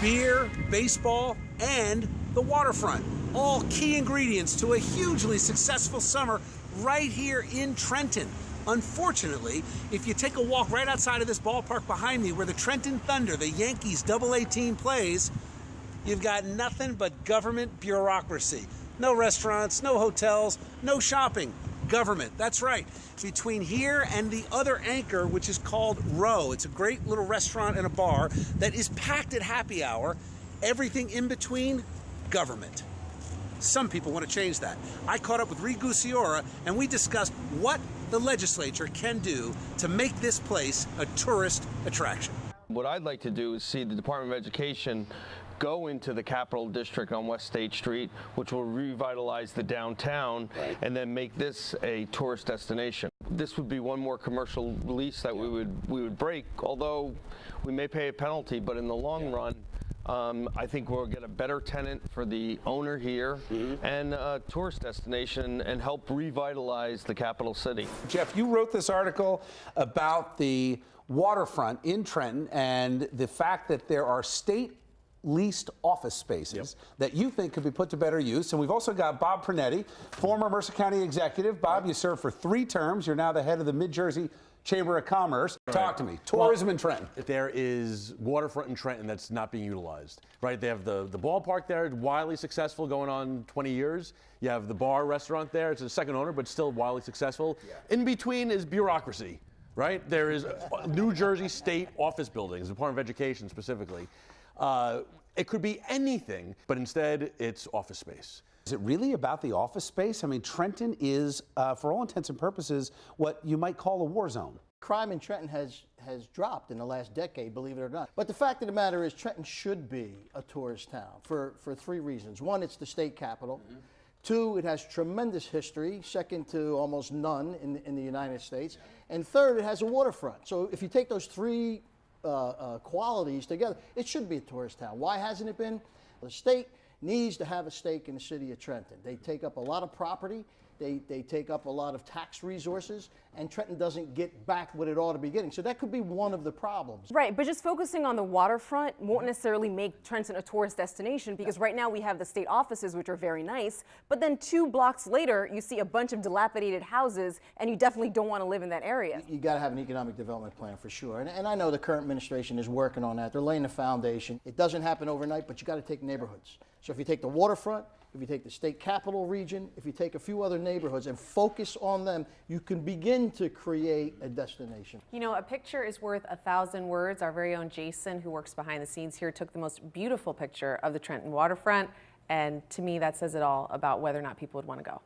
beer, baseball, and the waterfront. All key ingredients to a hugely successful summer right here in Trenton. Unfortunately, if you take a walk right outside of this ballpark behind me where the Trenton Thunder, the Yankees AA team, plays, you've got nothing but government bureaucracy. No restaurants, no hotels, no shopping. Government, that's right. Between here and the other anchor, which is called Row, it's a great little restaurant and a bar that is packed at happy hour. Everything in between, government. Some people want to change that. I caught up with Gusciora and we discussed what the legislature can do to make this place a tourist attraction. What I'd like to do is see the Department of Education go into the Capitol District on West State Street, which will revitalize the downtown, and then make this a tourist destination. This would be one more commercial lease that we would break, although we may pay a penalty, but in the long run, I think we'll get a better tenant for the owner here and a tourist destination and help revitalize the capital city. Jeff, you wrote this article about the waterfront in Trenton and the fact that there are state leased office spaces that you think could be put to better use. And we've also got Bob Pernetti, former Mercer County executive. Bob, you served for 3 terms. You're now the head of the Mid-Jersey Chamber of Commerce. Talk to me. Tourism in Trenton. There is waterfront in Trenton that's not being utilized, right? They have the ballpark there, wildly successful, going on 20 years. You have the bar restaurant there. It's a second owner, but still wildly successful. In between is bureaucracy, right? There is New Jersey state office buildings, Department of Education specifically. It could be anything, but instead it's office space. Is it really about the office space? I mean, Trenton is, for all intents and purposes, what you might call a war zone. Crime in Trenton has dropped in the last decade, believe it or not. But the fact of the matter is Trenton should be a tourist town for 3 reasons. 1, it's the state capital. 2, it has tremendous history, second to almost none in the United States. And 3rd, it has a waterfront. So if you take those 3 qualities together, it should be a tourist town. Why hasn't it been? The state needs to have a stake in the city of Trenton. They take up a lot of property, they take up a lot of tax resources, and Trenton doesn't get back what it ought to be getting. So that could be one of the problems. Right, but just focusing on the waterfront won't necessarily make Trenton a tourist destination, because right now we have the state offices, which are very nice, but then 2 blocks later you see a bunch of dilapidated houses, and you definitely don't want to live in that area. You got to have an economic development plan for sure, and I know the current administration is working on that. They're laying the foundation. It doesn't happen overnight, but you got to take neighborhoods. So if you take the waterfront, if you take the state capital region, if you take a few other neighborhoods and focus on them, you can begin to create a destination. You know, a picture is worth 1,000 words. Our very own Jason, who works behind the scenes here, took the most beautiful picture of the Trenton waterfront, and to me that says it all about whether or not people would want to go.